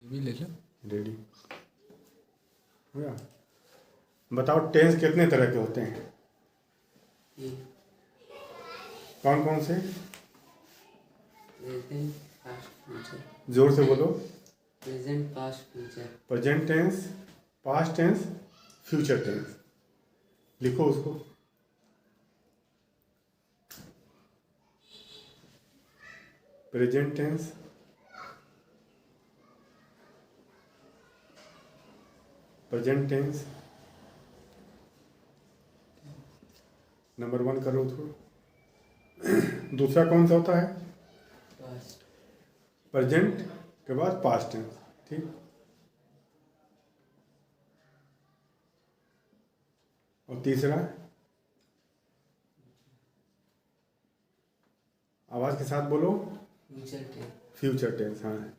भी ले लो। रेडी हो गया। बताओ टेंस कितने तरह के होते हैं? कौन कौन से? Present, past, future. जोर से बोलो। Present, past, future. Present tense, past tense, future tense. लिखो उसको। Present tense, present tense number 1 करो उसको। दूसरा कौन सा होता है? पास्ट। प्रेजेंट के बाद पास्ट टेंस। ठीक। और तीसरा आवाज के साथ बोलो। Future tense. Future tense. हाँ,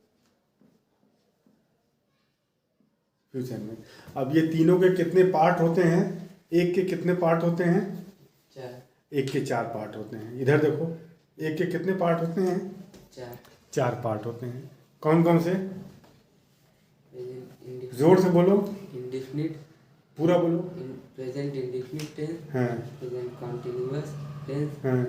फ्यूचर में। अब ये तीनों के कितने पार्ट होते हैं? एक के कितने पार्ट होते हैं? 4। एक के 4 पार्ट होते हैं। इधर देखो, एक के कितने पार्ट होते हैं? 4। 4 पार्ट होते हैं। कौन कौन से? प्रेजेंट, जोर से बोलो। इंडेफिनिट। पूरा बोलो। Present indefinite tense. हाँ प्रेजेंट कंटीन्यूअस टेंस। हाँ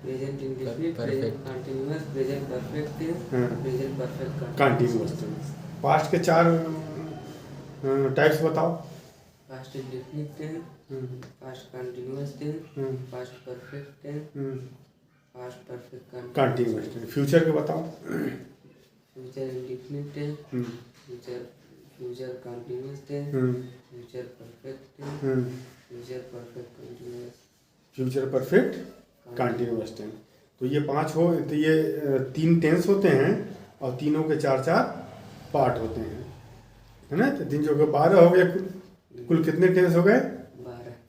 present indefinite. Perfect. Present continuous. Present perfect tense. हाँ। Present perfect continuous tense. Past के 4 टाइप्स बताओ। Past indefinite tense. Past continuous tense. Past perfect tense. Past perfect continuous tense. Future के बताओ। Future indefinite tense. Future continuous tense. Future perfect tense. Future perfect continuous. Future perfect continuous tense. तो ये 5 हो, तो ये 3 tense होते हैं और तीनों के 4 पार्ट होते हैं, है ना? तो 3 जो 12 हो गए। कुल कितने टेंस हो गए?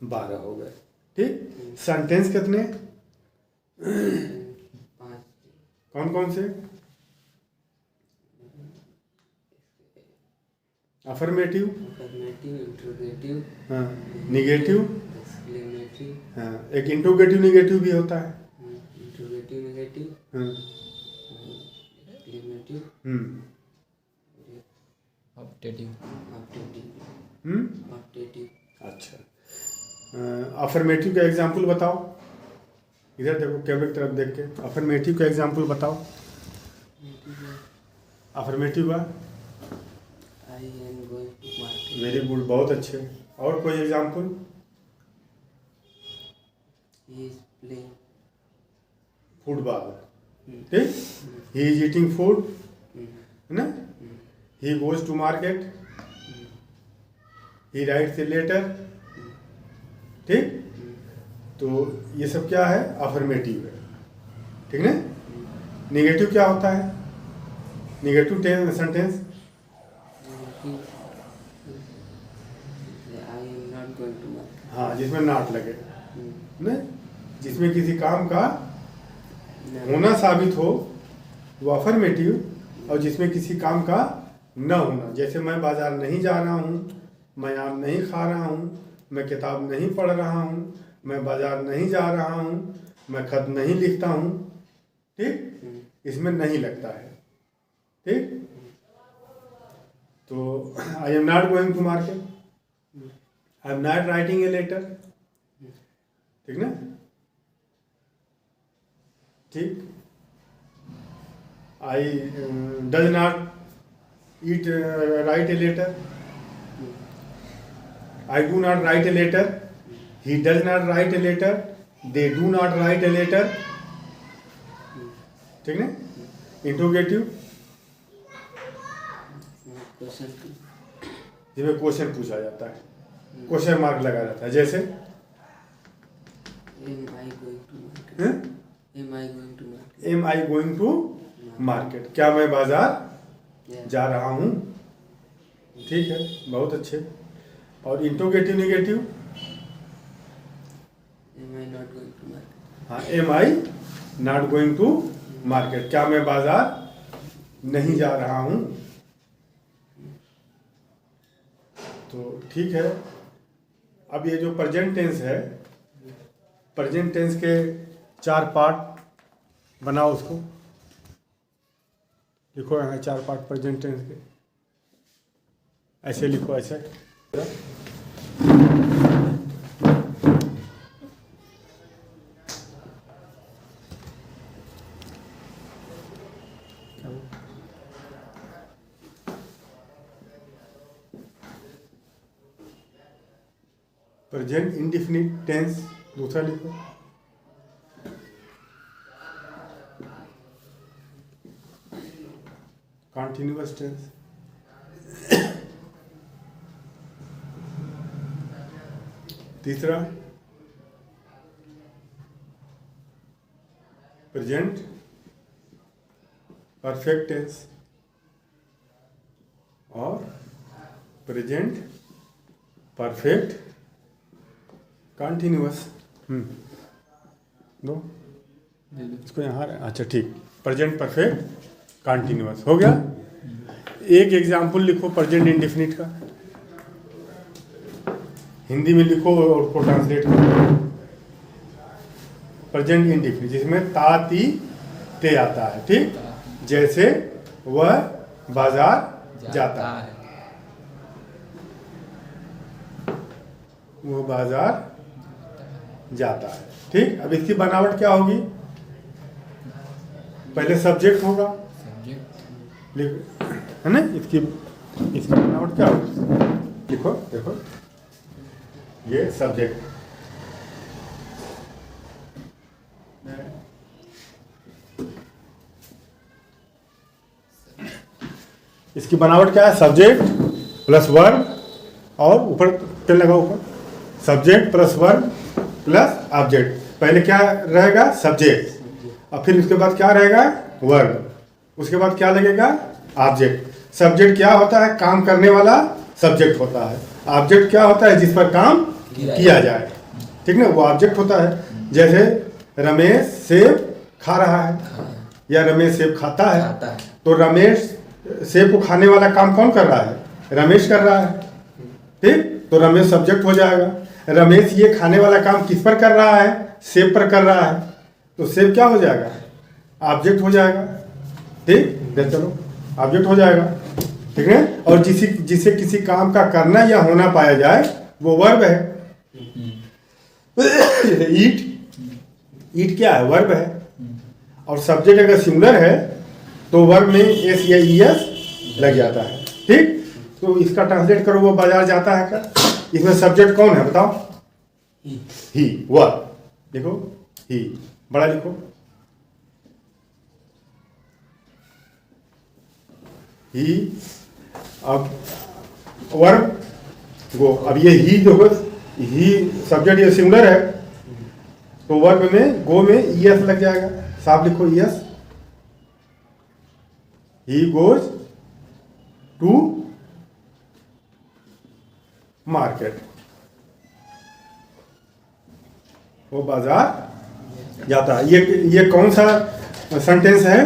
12 हो गए। ठीक। सेंटेंस कितने? 5। कौन कौन से? अफर्मेटिव, अफर्मेटिव, इंट्रोगेटिव, हाँ, निगेटिव, एक्सक्लेमेटरी, हाँ, एक इंट्रोगेटिव निगेटिव भी होता है। इंट्रोगेटिव, नेगेटिव, हाँ, एक्सक्लेमेटिव, ऑप्टेटिव। Optative, optative. अच्छा, अफर्मेटिव का एग्जाम्पल बताओ। इधर देखो, कैमरे की तरफ देख के अफर्मेटिव का एग्जाम्पल बताओ। अफर्मेटिव का I am going to market. Very good, बहुत अच्छे। और कोई example? He is playing football. ठीक। ही इज ईटिंग फूड, है ना? He goes to market. He writes a letter. ठीक। तो ये सब क्या है? अफर्मेटिव है। ठीक ना? निगेटिव क्या होता है? Negative sentence. I am not going to market. हाँ, जिसमें नॉट लगे ना, जिसमें किसी काम का होना साबित हो वो अफर्मेटिव, और जिसमें किसी काम का न होना, जैसे मैं बाजार नहीं जा रहा हूँ, मैं आम नहीं खा रहा हूँ, मैं किताब नहीं पढ़ रहा हूँ, मैं बाजार नहीं जा रहा हूँ, मैं खत नहीं लिखता हूँ। ठीक। इसमें नहीं लगता है। ठीक। तो I am not going to market, I am not writing a letter. ठीक ना? ठीक। I does not eat write a letter, I do not write a letter, he does not write a letter, they do not write a letter. ठीक है? Interrogative, question, जिसमें question पूछा जाता है, question mark लगा जाता है। जैसे am I going to market. हैं? Am I going to market. Am I going to market, क्या मैं बाजार जा रहा हूँ? ठीक है, बहुत अच्छे। और interrogative negative, am I not going to market. हाँ, am I not going to market, क्या मैं बाजार नहीं जा रहा हूँ? तो ठीक है। अब ये जो प्रेजेंट टेंस है, प्रेजेंट टेंस के 4 पार्ट बनाओ उसको। लिखो यहाँ 4 पार्ट प्रेजेंट टेंस के, ऐसे लिखो ऐसे। प्रेजेंट इंडिफिनिट टेंस दूसरा लिखो। कंटिन्यूअस टेंस, तीसरा प्रेजेंट परफेक्ट टेंस और प्रेजेंट परफेक्ट कंटिन्यूअस। दो इसको यहाँ, अच्छा ठीक, प्रेजेंट परफेक्ट कंटिन्यूअस हो गया। एक एग्जाम्पल लिखो प्रेजेंट इंडेफिनिट का, हिंदी में लिखो और उसको ट्रांसलेट करो। प्रेजेंट इंडेफिनिट जिसमें ता ती ते आता है, ठीक, जैसे वह बाजार जाता है, वो बाजार जाता है, ठीक। अब इसकी बनावट क्या होगी, पहले सब्जेक्ट होगा, है ना, इसकी बनावट क्या होगी, लिखो देखो, ये सब्जेक्ट, इसकी बनावट क्या है, सब्जेक्ट प्लस वर्ब और ऊपर पेन लगा ऊपर, subject plus verb plus object. पहले क्या रहेगा, सब्जेक्ट, और फिर उसके बाद क्या रहेगा, वर्ब, उसके बाद क्या लगेगा, ऑब्जेक्ट। सब्जेक्ट क्या होता है, काम करने वाला सब्जेक्ट होता है। ऑब्जेक्ट क्या होता है, जिस पर काम किया जाए, ठीक ना, वो ऑब्जेक्ट होता है। जैसे रमेश सेब खा रहा है या रमेश सेब खाता है, तो रमेश सेब को खाने वाला काम कौन कर रहा है, रमेश कर रहा है, ठीक, तो रमेश सब्जेक्ट हो जाएगा। रमेश ये खाने वाला काम किस पर कर रहा है, सेब पर कर रहा है, तो सेब क्या हो जाएगा, ऑब्जेक्ट हो जाएगा, ठीक, चलो ऑब्जेक्ट हो जाएगा, ठीक है। और जिसे किसी काम का करना या होना पाया जाए वो वर्ब है। ईट, ईट क्या है, वर्ब है। और सब्जेक्ट अगर सिंगुलर है तो वर्ब में एस या ईएस लग जाता है, ठीक। तो इसका ट्रांसलेट करो, वो बाजार जाता है क्या, इसमें सब्जेक्ट कौन है बताओ, ही, वर्ब, देखो ही, बड़ा लिखो, ही, अब वर्ब गो। अब ये ही जो है, ही सब्जेक्ट ये सिंगुलर है, तो वर्ब में गो में ईएस लग जाएगा, साफ लिखो ES. He goes to market, वो बाजार जाता है। ये कौन सा सेंटेंस है,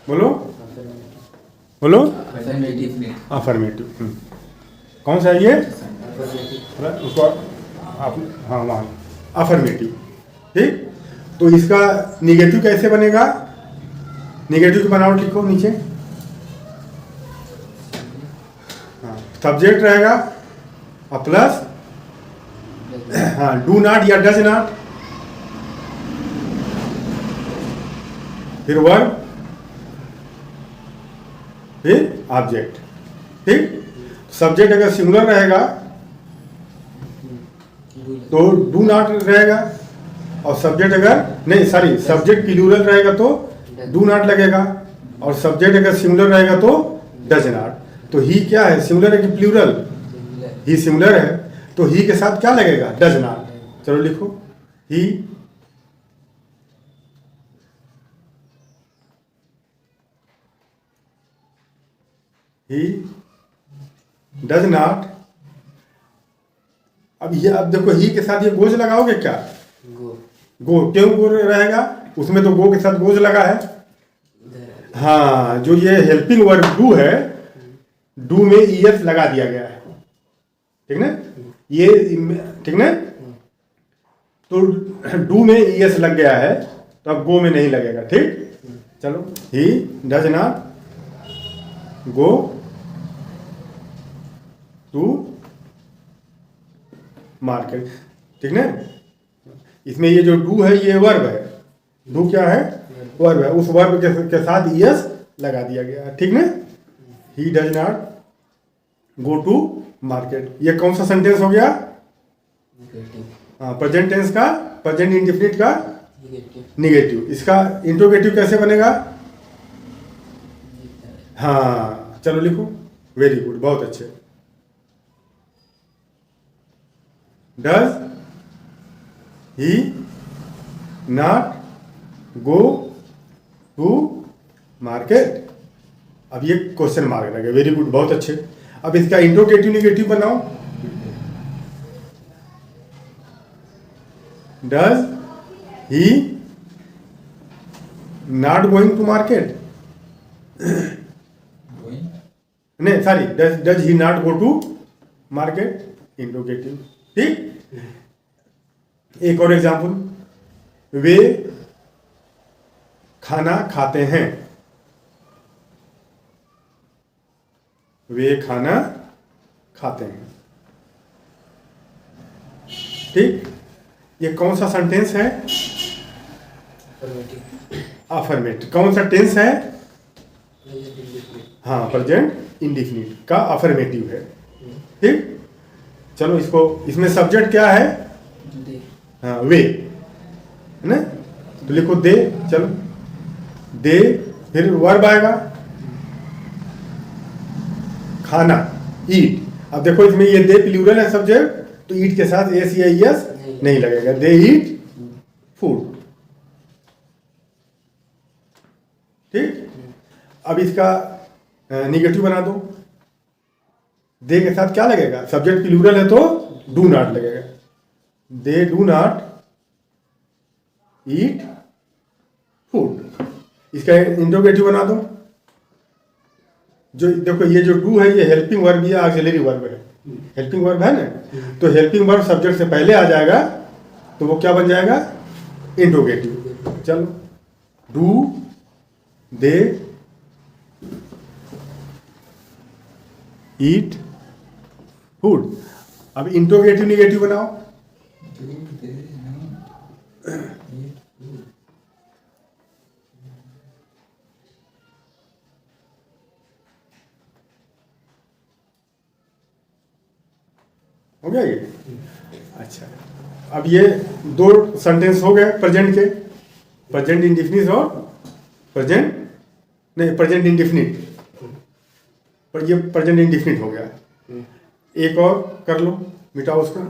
बोलो बोलो, अफर्मेटिव। कौन सा है ये, उसको आप, हाँ वहाँ अफर्मेटिव, ठीक। तो इसका निगेटिव कैसे बनेगा, निगेटिव की बनावट लिखो नीचे, हाँ, सब्जेक्ट रहेगा और प्लस, हाँ, डू नॉट या डज नॉट, फिर वर्ब, फिर ऑब्जेक्ट, ठीक। सब्जेक्ट अगर सिंगुलर रहेगा तो डू नॉट रहेगा, और सब्जेक्ट अगर नहीं, सॉरी, सब्जेक्ट प्लूरल रहेगा तो डू नॉट लगेगा, और सब्जेक्ट अगर सिंगुलर रहेगा तो डज नॉट। तो ही क्या है, सिंगुलर है कि प्लूरल, ही सिंगुलर है, तो ही के साथ क्या लगेगा, डज नॉट। चलो लिखो, ही, ही डज नॉट। अब ये, अब देखो ही के साथ ये गोज लगाओगे क्या, गो, क्यों गो रहेगा, उसमें तो गो के साथ गोज लगा है, हाँ, जो ये हेल्पिंग वर्ब डू है, डू में ईएस लगा दिया गया है, ठीक ना, ये, ठीक ना, तो डू में ईएस लग गया है, तो अब गो में नहीं लगेगा, ठीक। चलो, he does not go to market. ठीक ना? इसमें ये जो डू है ये वर्ब है। डू क्या है? वर्ब है। उस वर्ब के साथ ईएस लगा दिया गया है। ठीक ना? He does not go to market. ये कौन सा सेंटेंस हो गया? नेगेटिव। हाँ, प्रेजेंट टेंस का, प्रेजेंट इंडेफिनिट का नेगेटिव। निगेटिव। इसका इंट्रोगेटिव कैसे बनेगा? हाँ, चलो लिखो। वेरी गुड, बहुत अच्छे। Does he not go to market? अब ये क्वेश्चन मार्क लगे। वेरी गुड, बहुत अच्छे। अब इसका इंट्रोगेटिव निगेटिव बनाओ। Does he not going to market? नहीं, sorry, does he not go to market? Interrogative. ठीक। एक और एग्जांपल, वे खाना खाते हैं। वे खाना खाते हैं। ठीक। ये कौन सा सेंटेंस है? अफर्मेटिव। कौन सा टेंस है? हाँ, प्रेजेंट इंडेफिनिट का अफर्मेटिव है। ठीक। चलो, इसको, इसमें सब्जेक्ट क्या है? दे। हाँ, वे है ना? तो लिखो दे। चलो, दे, फिर वर्ब आएगा खाना, ईट। अब देखो, इसमें ये दे प्लूरल है सब्जेक्ट, तो ईट के साथ एस या एस नहीं लगेगा। दे ईट फूड। ठीक। अब इसका निगेटिव बना दो। दे के साथ क्या लगेगा? सब्जेक्ट प्लूरल है तो डू नॉट लगेगा। दे डू नॉट ईट फूड। इसका इंट्रोगेटिव बना दो। जो देखो, ये जो डू है ये हेल्पिंग वर्ब या ऑक्सिलरी वर्ब है। हेल्पिंग वर्ब है ना, तो हेल्पिंग वर्ब सब्जेक्ट से पहले आ जाएगा, तो वो क्या बन जाएगा? इंट्रोगेटिव। चलो, डू दे ईट फूड। अब इंट्रोगेटिव निगेटिव बनाओ। हो गया ये? अच्छा, अब ये दो सेंटेंस हो गए प्रेजेंट के, प्रेजेंट इंडेफिनिट और प्रेजेंट नहीं, प्रेजेंट इंडेफिनिट। पर ये प्रेजेंट इंडेफिनिट हो गया। एक और कर लो, मिटाओ उसको।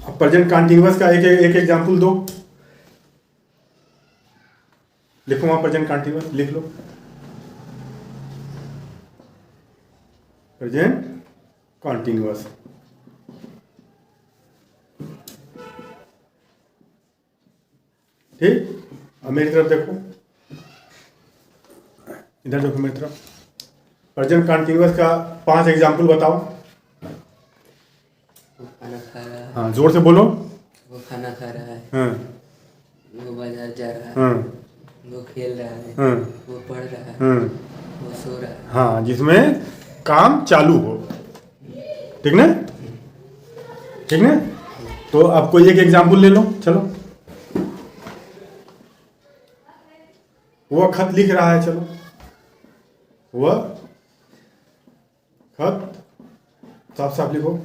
अब प्रेजेंट कंटीन्यूअस का एक एग्जांपल दो। लिखो वहां प्रेजेंट कंटीन्यूअस लिख लो। Present continuous. ठीक। अब मेरी तरफ देखो, इधर देखो मेरी तरफ। प्रेजेंट कंटीन्यूअस का 5 एग्जांपल बताओ। वो खाना खा रहा है। हाँ, जोर से बोलो। वो खाना खा रहा है। हाँ, वो बाजार जा रहा है। हाँ, वो खेल रहा है। हाँ, वो पढ़ रहा है। हाँ, वो सो रहा है। हाँ, जिसमें काम चालू हो। ठीक ना? ठीक ना? तो आप कोई एक एग्जांपल ले लो। चलो, वह खत लिख रहा है। चलो, वह खत, साफ साफ लिखो।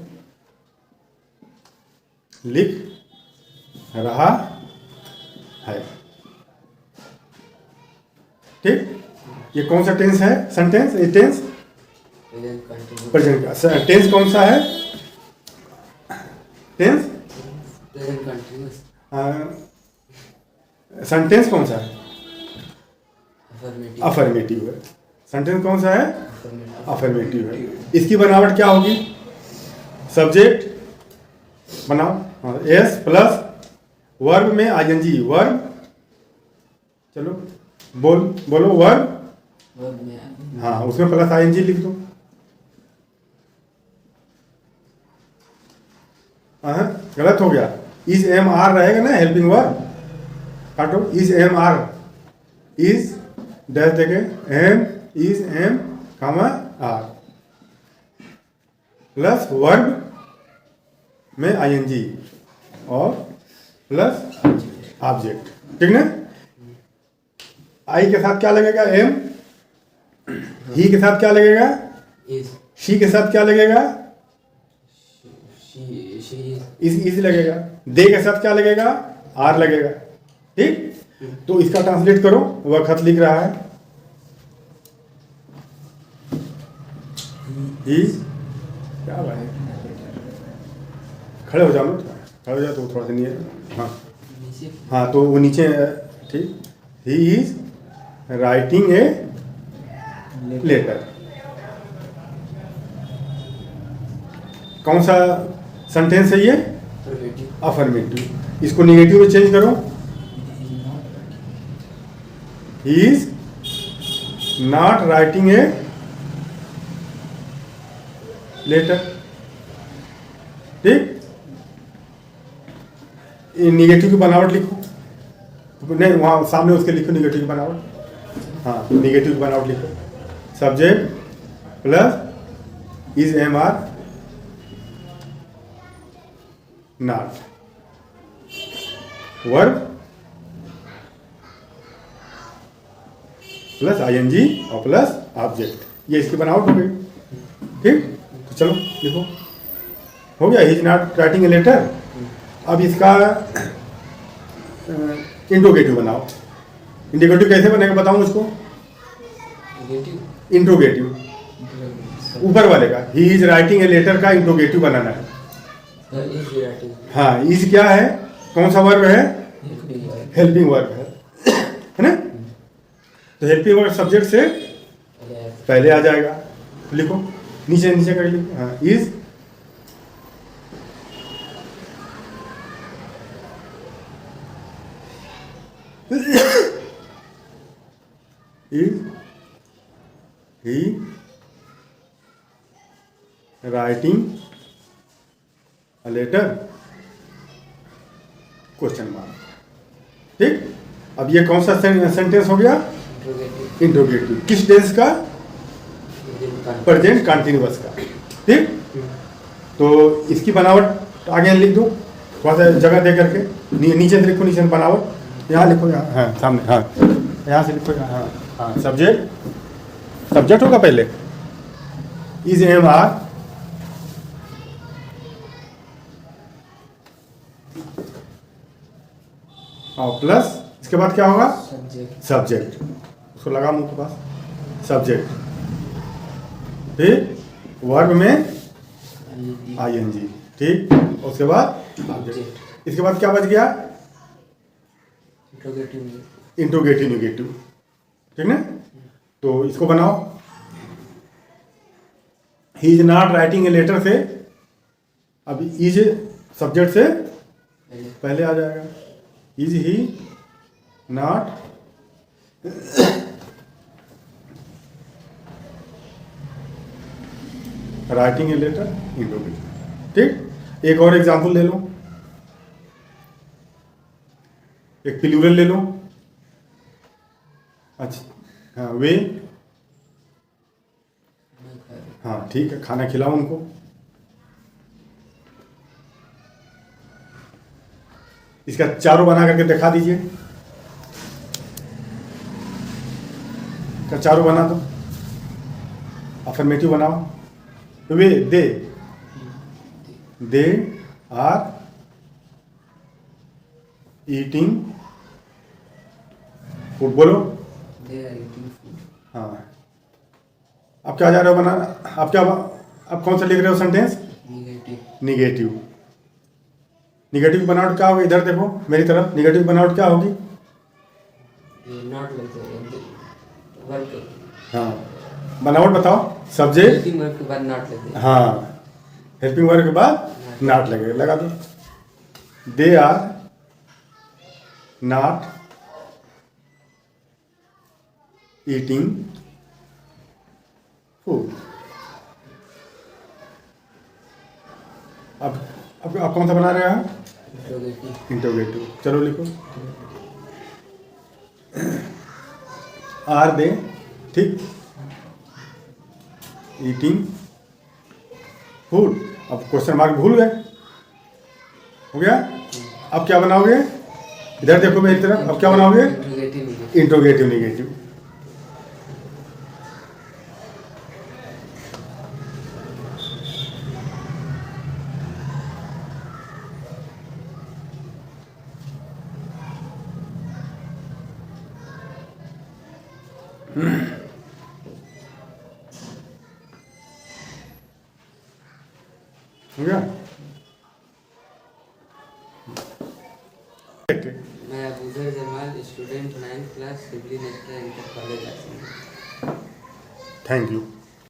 लिख रहा है। ठीक। ये कौन सा टेंस है? सेंटेंस, ये टेंस प्रेजेंट कंटिन्यूअस। प्रेजेंट का। टेंस कौन सा है? Tense present continuous. सेंटेंस कौन सा है? अफर्मेटिव। अफर्मेटिव है। सेंटेंस कौन सा है? अफर्मेटिव। अफर्मेटिव है। इसकी बनावट क्या होगी? सब्जेक्ट बनाओ। हाँ, एस प्लस वर्ब में आईएनजी। वर्ब, चलो बोलो वर्ब। वर्ब में आ- हाँ, उसमें प्लस आईएनजी लिख दो। हाँ, गलत हो गया। इस एम आर रहेगा ना हेल्पिंग वर्ब, काटो, is am are, is dash देके am, is am comma are, plus verb में आईएनजी और प्लस ऑब्जेक्ट, ठीक ना। आई के साथ क्या लगेगा, एम, ही के साथ क्या लगेगा, Is शी के साथ क्या लगेगा, she इज लगेगा, दे के साथ क्या लगेगा, आर लगेगा, ठीक। तो इसका ट्रांसलेट करो, वह खत लिख रहा है, इज, क्या भाई, खड़े हो जाओ ना, खड़े हो जाओ तो थोड़ा सा नहीं है, हाँ नीचे हाँ, तो वो नीचे है, ठीक। He is writing a letter, कौन सा सेंटेंस है ये, affirmative. अफर्मेटिव। इसको निगेटिव में चेंज करो, he is not writing a letter, ठीक। निगेटिव की बनावट लिखो, नहीं वहाँ सामने उसके लिखो निगेटिव की बनावट, हाँ निगेटिव की बनावट लिखो, subject plus is am are not, verb plus ING और प्लस ऑब्जेक्ट, ये इसकी बनावट हो गई, ठीक। तो चलो लिखो, हो गया, he is not writing a letter. अब इसका इंट्रोगेटिव बनाओ, इंट्रोगेटिव कैसे बनेगा बताऊं इसको, Negative. इंट्रोगेटिव ऊपर वाले का, he is writing a letter का इंट्रोगेटिव बनाना है, Is writing. हाँ इज क्या है, कौन सा वर्ब है, Helping verb. हेल्पिंग वर्ब है ना। तो हेल्पिंग वर्ब सब्जेक्ट से Yes. पहले आ जाएगा, लिखो नीचे नीचे कर लिखो, हाँ is is he writing a letter, question mark, ठीक। अब ये कौन सा सेंटेंस हो गया, Interrogative. इंट्रोगेटिव, किस टेंस का, Present continuous. प्रेजेंट कंटिन्यूअस का, ठीक। तो इसकी बनावट आगे लिख दो, थोड़ा सा जगह दे करके, नीचे से लिखो, नीचे से बनावट, यहाँ लिखो, यहाँ हाँ सामने, हाँ यहाँ से लिखो, यहाँ हाँ हाँ, सब्जेक्ट, सब्जेक्ट होगा पहले, इज एम आर और प्लस इसके बाद क्या होगा, Subject. सब्जेक्ट, उसको लगा मुंह के पास, सब्जेक्ट, फिर वर्ब में ING. आईएनजी, ठीक। उसके बाद ऑब्जेक्ट, इसके बाद क्या बच गया, Interrogative. इंट्रोगेटिव निगेटिव, ठीक ना। तो इसको बनाओ, he is not writing a letter से, अब इज सब्जेक्ट से पहले. पहले आ जाएगा, is he not writing a letter, interrogative, ठीक। एक और एग्जांपल ले लो, एक प्लूरल ले लो, अच्छा हाँ वे, हाँ ठीक है, खाना खिलाओ उनको, इसका चारों बना करके दिखा दीजिए, इसका चारों बना दो, अफर्मेटिव बनाओ, वे दे आर ईटिंग फूड, बोलो, They are eating food. हाँ। अब क्या जा रहे हो बनाना, अब क्या, अब कौन सा लिख रहे हो सेंटेंस, Negative. निगेटिव, निगेटिव बनावट क्या होगी, इधर देखो मेरी तरफ, निगेटिव बनावट क्या होगी, Not like the verb. हाँ बनावट बताओ, सब्जेक्ट, Helping verb के बाद not like that. हाँ हेल्पिंग वर्ब के बाद नॉट लगेगा, लगा दो, they are not eating food. अब कौन सा बना रहे हैं, Interrogative. इंटरोगेटिव, चलो लिखो, आर दे, ठीक, ईटिंग फूड। अब क्वेश्चन मार्क भूल गए, हो गया। अब क्या बनाओगे, इधर देखो मेरी तरफ, अब क्या बनाओगे, इंट्रोगेटिव नेगेटिव। हो गया। मैं Abuzar Jamal, student 9th class, Sivli national inter college. Thank you.